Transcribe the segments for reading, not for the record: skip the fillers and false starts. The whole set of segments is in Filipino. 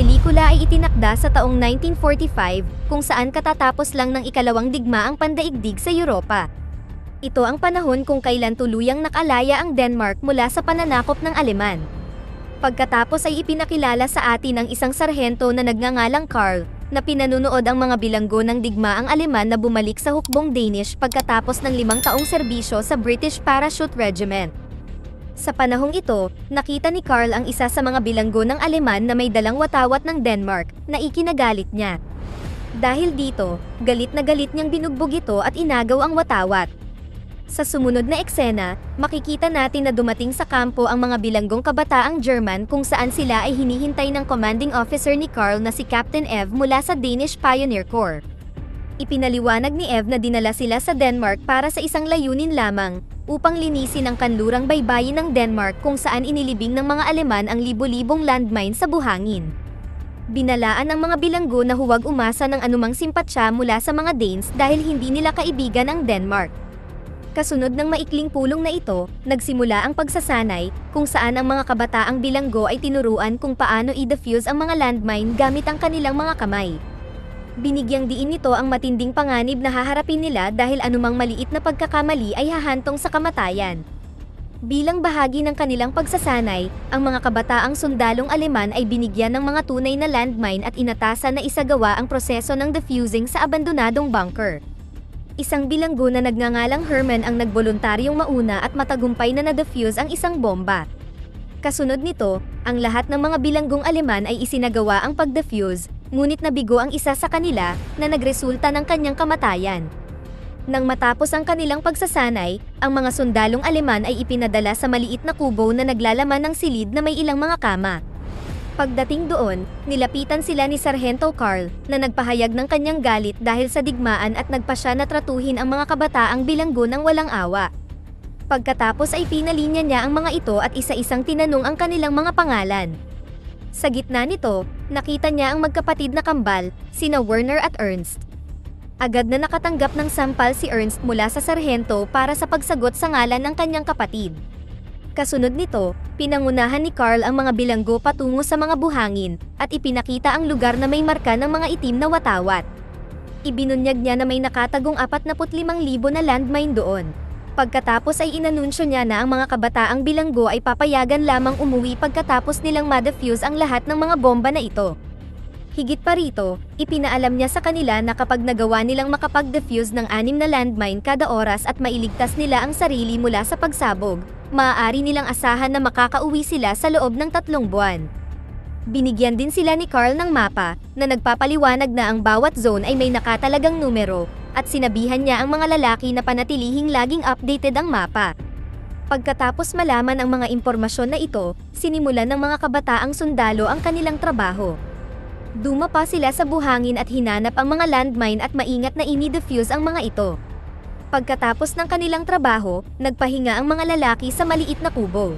pelikula ay itinakda sa taong 1945, kung saan katatapos lang ng ikalawang digmaang pandaigdig sa Europa. Ito ang panahon kung kailan tuluyang nakalaya ang Denmark mula sa pananakop ng Aleman. Pagkatapos ay ipinakilala sa atin ang isang sarhento na nagngangalang Karl, na pinanunood ang mga bilanggo ng digmaang Aleman na bumalik sa hukbong Danish pagkatapos ng 5 taong serbisyo sa British Parachute Regiment. Sa panahong ito, nakita ni Karl ang isa sa mga bilanggo ng Aleman na may dalang watawat ng Denmark, na ikinagalit niya. Dahil dito, galit na galit niyang binugbog ito at inagaw ang watawat. Sa sumunod na eksena, makikita natin na dumating sa kampo ang mga bilanggong kabataang German kung saan sila ay hinihintay ng commanding officer ni Karl na si Captain Ev mula sa Danish Pioneer Corps. Ipinaliwanag ni Ev na dinala sila sa Denmark para sa isang layunin lamang, upang linisin ang kanlurang baybayin ng Denmark kung saan inilibing ng mga Aleman ang libo-libong landmine sa buhangin. Binalaan ng mga bilanggo na huwag umasa ng anumang simpatsya mula sa mga Danes dahil hindi nila kaibigan ang Denmark. Kasunod ng maikling pulong na ito, nagsimula ang pagsasanay, kung saan ang mga kabataang bilanggo ay tinuruan kung paano i-defuse ang mga landmine gamit ang kanilang mga kamay. Binigyang diin nito ang matinding panganib na haharapin nila dahil anumang maliit na pagkakamali ay hahantong sa kamatayan. Bilang bahagi ng kanilang pagsasanay, ang mga kabataang sundalong Aleman ay binigyan ng mga tunay na landmine at inatasan na isagawa ang proseso ng defusing sa abandonadong bunker. Isang bilanggo na nagngangalang Herman ang nagboluntaryong mauna at matagumpay na na-defuse ang isang bomba. Kasunod nito, ang lahat ng mga bilanggong Aleman ay isinagawa ang pag-defuse, ngunit nabigo ang isa sa kanila na nagresulta ng kanyang kamatayan. Nang matapos ang kanilang pagsasanay, ang mga sundalong Aleman ay ipinadala sa maliit na kubo na naglalaman ng silid na may ilang mga kama. Pagdating doon, nilapitan sila ni Sargento Karl, na nagpahayag ng kanyang galit dahil sa digmaan at nagpasya na tratuhin ang mga kabataang bilanggo ng walang awa. Pagkatapos ay pinalinya niya ang mga ito at isa-isang tinanong ang kanilang mga pangalan. Sa gitna nito, nakita niya ang magkapatid na kambal, sina Werner at Ernst. Agad na nakatanggap ng sampal si Ernst mula sa sarhento para sa pagsagot sa ngalan ng kanyang kapatid. Kasunod nito, pinangunahan ni Karl ang mga bilanggo patungo sa mga buhangin, at ipinakita ang lugar na may marka ng mga itim na watawat. Ibinunyag niya na may nakatagong 45,000 na landmine doon. Pagkatapos ay inanunsyo niya na ang mga kabataang bilanggo ay papayagan lamang umuwi pagkatapos nilang ma-defuse ang lahat ng mga bomba na ito. Higit pa rito, ipinaalam niya sa kanila na kapag nagawa nilang makapag-defuse ng 6 na landmine kada oras at mailigtas nila ang sarili mula sa pagsabog, maaari nilang asahan na makakauwi sila sa loob ng 3 buwan. Binigyan din sila ni Karl ng mapa, na nagpapaliwanag na ang bawat zone ay may nakatalagang numero, at sinabihan niya ang mga lalaki na panatilihing laging updated ang mapa. Pagkatapos malaman ang mga impormasyon na ito, sinimulan ng mga kabataang sundalo ang kanilang trabaho. Dumapa sila sa buhangin at hinanap ang mga landmine at maingat na ini-defuse ang mga ito. Pagkatapos ng kanilang trabaho, nagpahinga ang mga lalaki sa maliit na kubo.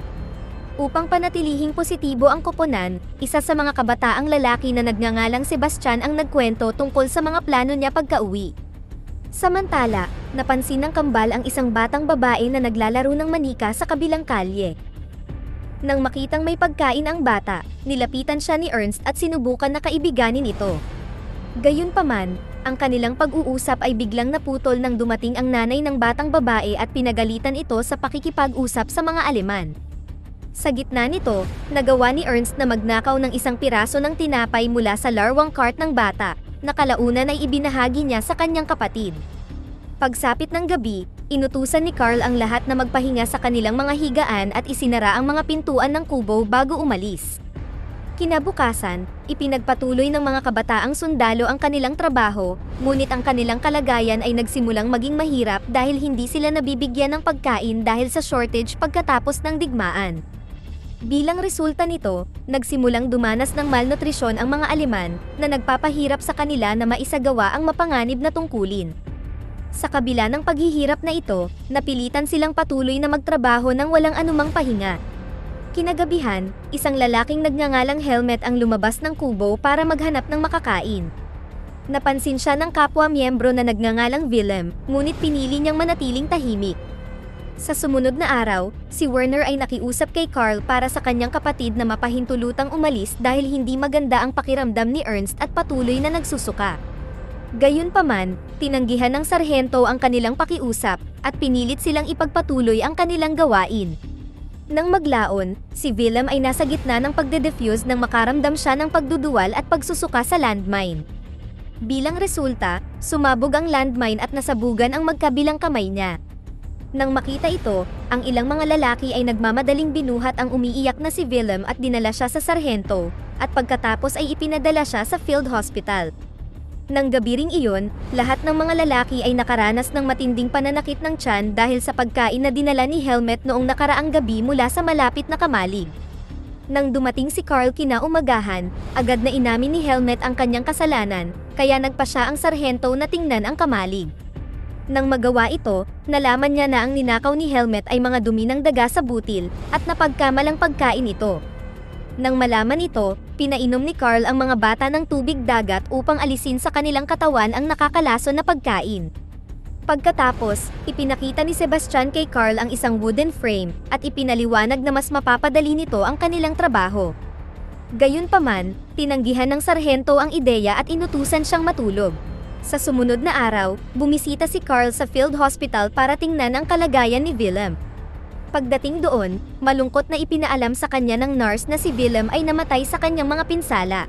Upang panatilihing positibo ang koponan, isa sa mga kabataang lalaki na nagngangalang Sebastian ang nagkwento tungkol sa mga plano niya pagka-uwi. Samantala, napansin ng kambal ang isang batang babae na naglalaro ng manika sa kabilang kalye. Nang makitang may pagkain ang bata, nilapitan siya ni Ernst at sinubukan na kaibiganin ito. Gayunpaman, ang kanilang pag-uusap ay biglang naputol nang dumating ang nanay ng batang babae at pinagalitan ito sa pakikipag-usap sa mga Aleman. Sa gitna nito, nagawa ni Ernst na magnakaw ng isang piraso ng tinapay mula sa larwang cart ng bata, na kalaunan ay ibinahagi niya sa kanyang kapatid. Pagsapit ng gabi, inutusan ni Karl ang lahat na magpahinga sa kanilang mga higaan at isinara ang mga pintuan ng kubo bago umalis. Kinabukasan, ipinagpatuloy ng mga kabataang sundalo ang kanilang trabaho, ngunit ang kanilang kalagayan ay nagsimulang maging mahirap dahil hindi sila nabibigyan ng pagkain dahil sa shortage pagkatapos ng digmaan. Bilang resulta nito, nagsimulang dumanas ng malnutrisyon ang mga Aleman, na nagpapahirap sa kanila na maisagawa ang mapanganib na tungkulin. Sa kabila ng paghihirap na ito, napilitan silang patuloy na magtrabaho ng walang anumang pahinga. Kinagabihan, isang lalaking nagngangalang Helmet ang lumabas ng kubo para maghanap ng makakain. Napansin siya ng kapwa miyembro na nagngangalang Willem, ngunit pinili niyang manatiling tahimik. Sa sumunod na araw, si Werner ay nakiusap kay Carl para sa kanyang kapatid na mapahintulutang umalis dahil hindi maganda ang pakiramdam ni Ernst at patuloy na nagsusuka. Gayunpaman, tinanggihan ng sarhento ang kanilang pakiusap at pinilit silang ipagpatuloy ang kanilang gawain. Nang maglaon, si Willem ay nasa gitna ng pagde-defuse nang makaramdam siya ng pagduduwal at pagsusuka sa landmine. Bilang resulta, sumabog ang landmine at nasabugan ang magkabilang kamay niya. Nang makita ito, ang ilang mga lalaki ay nagmamadaling binuhat ang umiiyak na si Willem at dinala siya sa sarhento, at pagkatapos ay ipinadala siya sa field hospital. Nang gabi ring iyon, lahat ng mga lalaki ay nakaranas ng matinding pananakit ng tiyan dahil sa pagkain na dinala ni Helmet noong nakaraang gabi mula sa malapit na kamalig. Nang dumating si Carl kinaumagahan, agad na inamin ni Helmet ang kanyang kasalanan, kaya nagpa siya ang sarhento na tingnan ang kamalig. Nang magawa ito, nalaman niya na ang ninakaw ni Helmet ay mga dumi ng daga sa butil, at napagkamalang pagkain ito. Nang malaman ito, pinainom ni Carl ang mga bata ng tubig dagat upang alisin sa kanilang katawan ang nakakalason na pagkain. Pagkatapos, ipinakita ni Sebastian kay Carl ang isang wooden frame, at ipinaliwanag na mas mapapadali nito ang kanilang trabaho. Gayunpaman, tinanggihan ng sarhento ang ideya at inutusan siyang matulog. Sa sumunod na araw, bumisita si Carl sa field hospital para tingnan ang kalagayan ni Willem. Pagdating doon, malungkot na ipinaalam sa kanya ng nurse na si Willem ay namatay sa kanyang mga pinsala.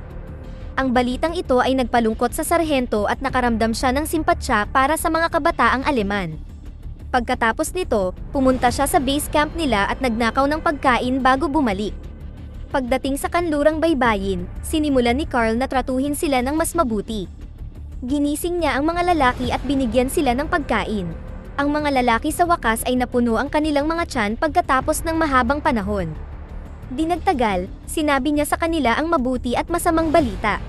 Ang balitang ito ay nagpalungkot sa sarhento at nakaramdam siya ng simpatsya para sa mga kabataang Aleman. Pagkatapos nito, pumunta siya sa base camp nila at nagnakaw ng pagkain bago bumalik. Pagdating sa kanlurang baybayin, sinimulan ni Carl na tratuhin sila ng mas mabuti. Ginising niya ang mga lalaki at binigyan sila ng pagkain. Ang mga lalaki sa wakas ay napuno ang kanilang mga tiyan pagkatapos ng mahabang panahon. Di nagtagal, sinabi niya sa kanila ang mabuti at masamang balita.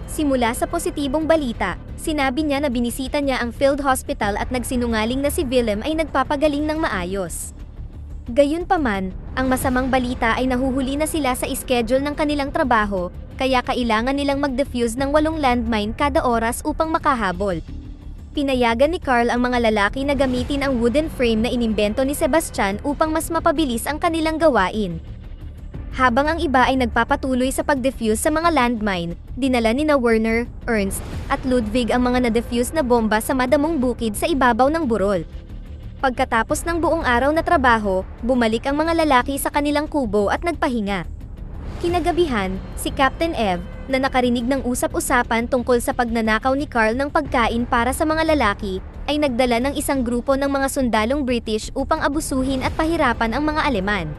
Simula sa positibong balita, sinabi niya na binisita niya ang field hospital at nagsinungaling na si Willem ay nagpapagaling ng maayos. Gayunpaman, ang masamang balita ay nahuhuli na sila sa schedule ng kanilang trabaho, kaya kailangan nilang mag-defuse ng 8 landmine kada oras upang makahabol. Pinayagan ni Carl ang mga lalaki na gamitin ang wooden frame na inimbento ni Sebastian upang mas mapabilis ang kanilang gawain. Habang ang iba ay nagpapatuloy sa pag-defuse sa mga landmine, dinala ni Werner, Ernst, at Ludwig ang mga na-defuse na bomba sa madamong bukid sa ibabaw ng burol. Pagkatapos ng buong araw na trabaho, bumalik ang mga lalaki sa kanilang kubo at nagpahinga. Kinagabihan, si Captain Eve, na nakarinig ng usap-usapan tungkol sa pagnanakaw ni Carl ng pagkain para sa mga lalaki, ay nagdala ng isang grupo ng mga sundalong British upang abusuhin at pahirapan ang mga Aleman.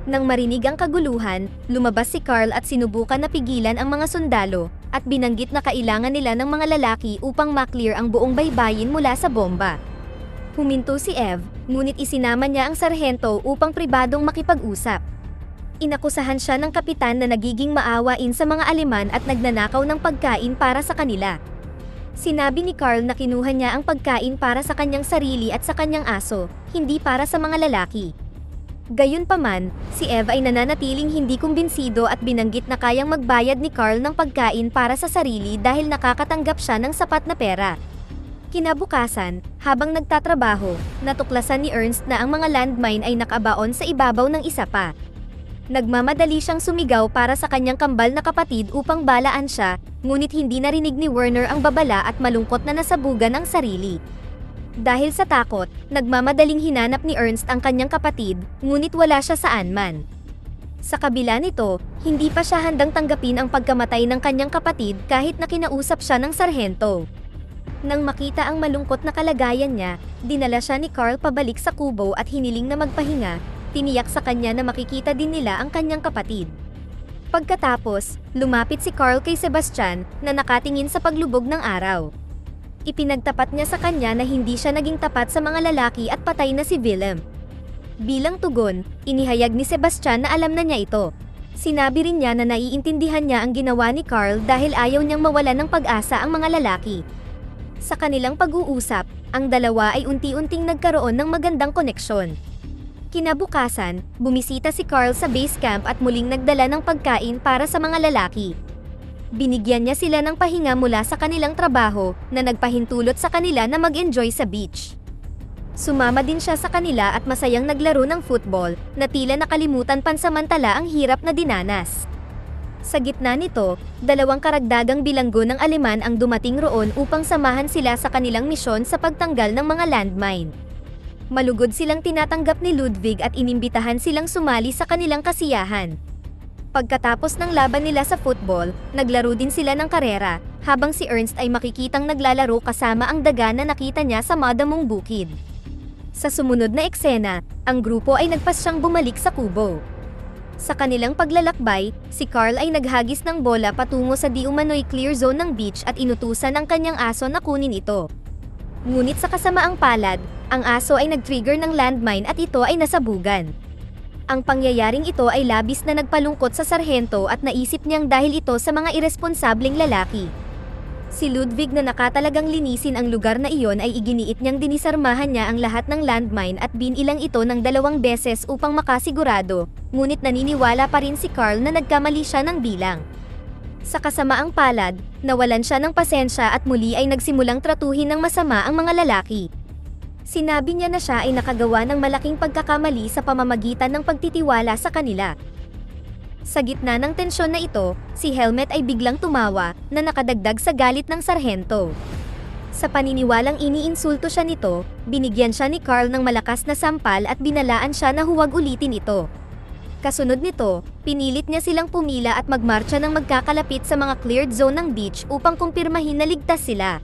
Nang marinig ang kaguluhan, lumabas si Carl at sinubukan na pigilan ang mga sundalo, at binanggit na kailangan nila ng mga lalaki upang maklear ang buong baybayin mula sa bomba. Huminto si Eve, ngunit isinama niya ang sarhento upang pribadong makipag-usap. Inakusahan siya ng kapitan na nagiging maawain sa mga Aleman at nagnanakaw ng pagkain para sa kanila. Sinabi ni Carl na kinuha niya ang pagkain para sa kanyang sarili at sa kanyang aso, hindi para sa mga lalaki. Gayunpaman, si Eve ay nananatiling hindi kumbinsido at binanggit na kayang magbayad ni Carl ng pagkain para sa sarili dahil nakakatanggap siya ng sapat na pera. Kinabukasan, habang nagtatrabaho, natuklasan ni Ernst na ang mga landmine ay nakabaon sa ibabaw ng isa pa. Nagmamadali siyang sumigaw para sa kanyang kambal na kapatid upang balaan siya, ngunit hindi narinig ni Werner ang babala at malungkot na nasabugan ang sarili. Dahil sa takot, nagmamadaling hinanap ni Ernst ang kanyang kapatid, ngunit wala siya saan man. Sa kabila nito, hindi pa siya handang tanggapin ang pagkamatay ng kanyang kapatid kahit na kinausap siya ng sarhento. Nang makita ang malungkot na kalagayan niya, dinala siya ni Carl pabalik sa kubo at hiniling na magpahinga, tiniyak sa kanya na makikita din nila ang kanyang kapatid. Pagkatapos, lumapit si Carl kay Sebastian na nakatingin sa paglubog ng araw. Ipinagtapat niya sa kanya na hindi siya naging tapat sa mga lalaki at patay na si Willem. Bilang tugon, inihayag ni Sebastian na alam na niya ito. Sinabi rin niya na naiintindihan niya ang ginawa ni Carl dahil ayaw niyang mawalan ng pag-asa ang mga lalaki. Sa kanilang pag-uusap, ang dalawa ay unti-unting nagkaroon ng magandang koneksyon. Kinabukasan, bumisita si Carl sa base camp at muling nagdala ng pagkain para sa mga lalaki. Binigyan niya sila ng pahinga mula sa kanilang trabaho na nagpahintulot sa kanila na mag-enjoy sa beach. Sumama din siya sa kanila at masayang naglaro ng football, na tila nakalimutan pansamantala ang hirap na dinanas. Sa gitna nito, dalawang karagdagang bilanggo ng Aleman ang dumating roon upang samahan sila sa kanilang misyon sa pagtanggal ng mga landmine. Malugod silang tinatanggap ni Ludwig at inimbitahan silang sumali sa kanilang kasiyahan. Pagkatapos ng laban nila sa football, naglaro din sila ng karera, habang si Ernst ay makikitang naglalaro kasama ang daga na nakita niya sa madamong bukid. Sa sumunod na eksena, ang grupo ay nagpasyang bumalik sa kubo. Sa kanilang paglalakbay, si Carl ay naghagis ng bola patungo sa di umano'y clear zone ng beach at inutusan ang kanyang aso na kunin ito. Ngunit sa kasamaang palad, ang aso ay nag-trigger ng landmine at ito ay nasabugan. Ang pangyayaring ito ay labis na nagpalungkot sa sarhento at naisip niyang dahil ito sa mga iresponsableng lalaki. Si Ludwig na nakatalagang linisin ang lugar na iyon ay iginiit niyang dinisarmahan niya ang lahat ng landmine at binilang ito ng 2 beses upang makasigurado, ngunit naniniwala pa rin si Carl na nagkamali siya ng bilang. Sa kasamaang palad, nawalan siya ng pasensya at muli ay nagsimulang tratuhin ng masama ang mga lalaki. Sinabi niya na siya ay nakagawa ng malaking pagkakamali sa pamamagitan ng pagtitiwala sa kanila. Sa gitna ng tensyon na ito, si Helmet ay biglang tumawa, na nakadagdag sa galit ng sarhento. Sa paniniwalang iniinsulto siya nito, binigyan siya ni Carl ng malakas na sampal at binalaan siya na huwag ulitin ito. Kasunod nito, pinilit niya silang pumila at magmarcha ng magkakalapit sa mga cleared zone ng beach upang kumpirmahin na ligtas sila.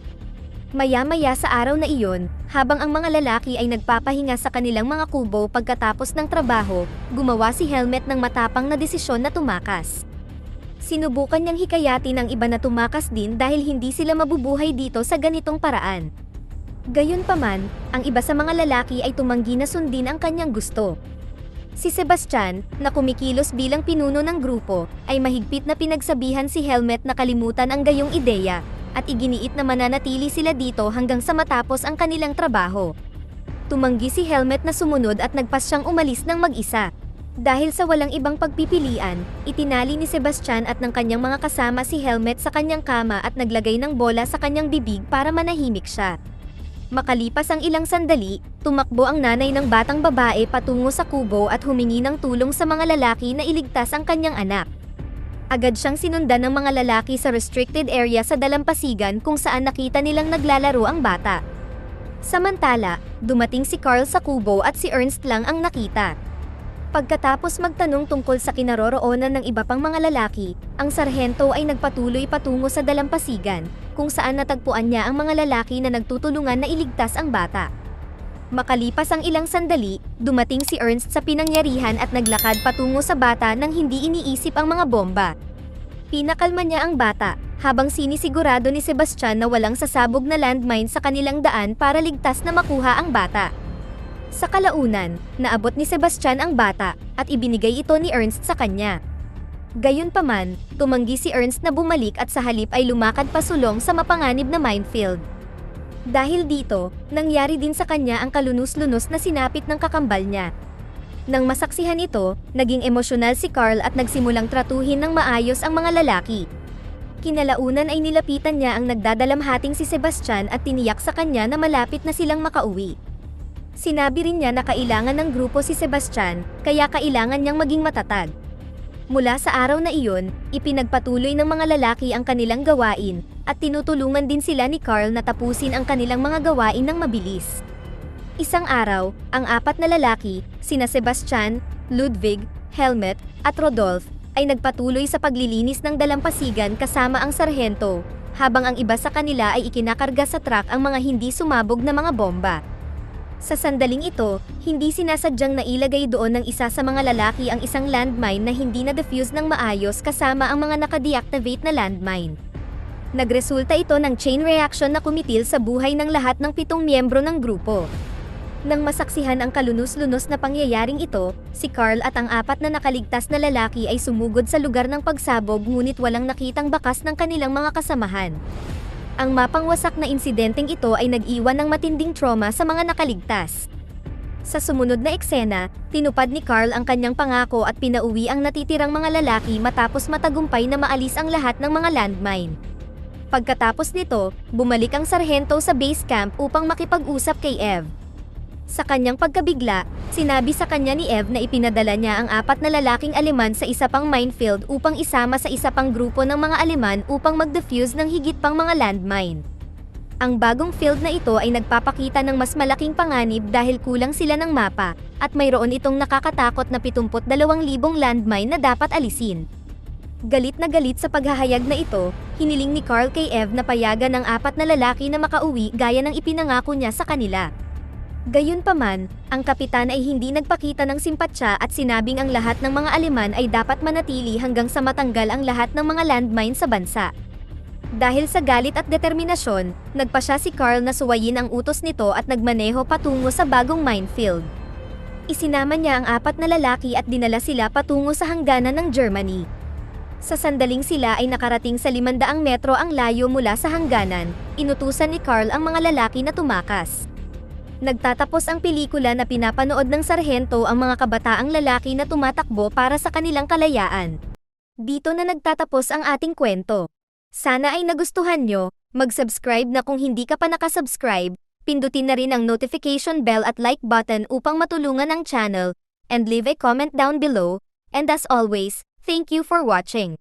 Maya-maya sa araw na iyon, habang ang mga lalaki ay nagpapahinga sa kanilang mga kubo pagkatapos ng trabaho, gumawa si Helmet ng matapang na desisyon na tumakas. Sinubukan niyang hikayatin ang iba na tumakas din dahil hindi sila mabubuhay dito sa ganitong paraan. Gayunpaman, ang iba sa mga lalaki ay tumanggi na sundin ang kanyang gusto. Si Sebastian, na kumikilos bilang pinuno ng grupo, ay mahigpit na pinagsabihan si Helmet na kalimutan ang gayong ideya, at iginiit na mananatili sila dito hanggang sa matapos ang kanilang trabaho. Tumanggi si Helmet na sumunod at nagpasyang umalis ng mag-isa. Dahil sa walang ibang pagpipilian, itinali ni Sebastian at ng kanyang mga kasama si Helmet sa kanyang kama at naglagay ng bola sa kanyang bibig para manahimik siya. Makalipas ang ilang sandali, tumakbo ang nanay ng batang babae patungo sa kubo at humingi ng tulong sa mga lalaki na iligtas ang kanyang anak. Agad siyang sinundan ng mga lalaki sa restricted area sa dalampasigan kung saan nakita nilang naglalaro ang bata. Samantala, dumating si Carl sa kubo at si Ernst lang ang nakita. Pagkatapos magtanong tungkol sa kinaroroonan ng iba pang mga lalaki, ang sarhento ay nagpatuloy patungo sa dalampasigan, kung saan natagpuan niya ang mga lalaki na nagtutulungan na iligtas ang bata. Makalipas ang ilang sandali, dumating si Ernst sa pinangyarihan at naglakad patungo sa bata nang hindi iniisip ang mga bomba. Pinakalma niya ang bata, habang sinisigurado ni Sebastian na walang sasabog na landmine sa kanilang daan para ligtas na makuha ang bata. Sa kalaunan, naabot ni Sebastian ang bata, at ibinigay ito ni Ernst sa kanya. Gayunpaman, tumanggi si Ernst na bumalik at sa halip ay lumakad pasulong sa mapanganib na minefield. Dahil dito, nangyari din sa kanya ang kalunos-lunos na sinapit ng kakambal niya. Nang masaksihan ito, naging emosyonal si Carl at nagsimulang tratuhin ng maayos ang mga lalaki. Kinalaunan ay nilapitan niya ang nagdadalamhating si Sebastian at tiniyak sa kanya na malapit na silang makauwi. Sinabi rin niya na kailangan ng grupo si Sebastian, kaya kailangan niyang maging matatag. Mula sa araw na iyon, ipinagpatuloy ng mga lalaki ang kanilang gawain, at tinutulungan din sila ni Carl na tapusin ang kanilang mga gawain ng mabilis. Isang araw, ang 4 na lalaki, sina Sebastian, Ludwig, Helmet, at Rodolph, ay nagpatuloy sa paglilinis ng dalampasigan kasama ang sarhento, habang ang iba sa kanila ay ikinakarga sa truck ang mga hindi sumabog na mga bomba. Sa sandaling ito, hindi sinasadyang nailagay doon ng isa sa mga lalaki ang isang landmine na hindi na-defuse ng maayos kasama ang mga nakadeactivate na landmine. Nagresulta ito ng chain reaction na kumitil sa buhay ng lahat ng 7 miyembro ng grupo. Nang masaksihan ang kalunos-lunos na pangyayaring ito, si Carl at ang 4 na nakaligtas na lalaki ay sumugod sa lugar ng pagsabog ngunit walang nakitang bakas ng kanilang mga kasamahan. Ang mapangwasak na insidenteng ito ay nag-iwan ng matinding trauma sa mga nakaligtas. Sa sumunod na eksena, tinupad ni Carl ang kanyang pangako at pinauwi ang natitirang mga lalaki matapos matagumpay na maalis ang lahat ng mga landmine. Pagkatapos nito, bumalik ang sarhento sa base camp upang makipag-usap kay Eve. Sa kanyang pagkabigla, sinabi sa kanya ni Eve na ipinadala niya ang 4 na lalaking Aleman sa isa pang minefield upang isama sa isa pang grupo ng mga Aleman upang mag-defuse ng higit pang mga landmine. Ang bagong field na ito ay nagpapakita ng mas malaking panganib dahil kulang sila ng mapa, at mayroon itong nakakatakot na 72,000 landmine na dapat alisin. Galit na galit sa paghahayag na ito, hiniling ni Carl kay Eve na payagan ang 4 na lalaki na makauwi gaya ng ipinangako niya sa kanila. Gayunpaman, ang kapitan ay hindi nagpakita ng simpatsya at sinabing ang lahat ng mga Aleman ay dapat manatili hanggang sa matanggal ang lahat ng mga landmine sa bansa. Dahil sa galit at determinasyon, nagpa siya si Carl na suwayin ang utos nito at nagmaneho patungo sa bagong minefield. Isinama niya ang 4 na lalaki at dinala sila patungo sa hangganan ng Germany. Sa sandaling sila ay nakarating sa 500 metro ang layo mula sa hangganan, inutusan ni Carl ang mga lalaki na tumakas. Nagtatapos ang pelikula na pinapanood ng sarhento ang mga kabataang lalaki na tumatakbo para sa kanilang kalayaan. Dito na nagtatapos ang ating kwento. Sana ay nagustuhan nyo, mag-subscribe na kung hindi ka pa nakasubscribe, pindutin na rin ang notification bell at like button upang matulungan ang channel, and leave a comment down below, and as always, thank you for watching.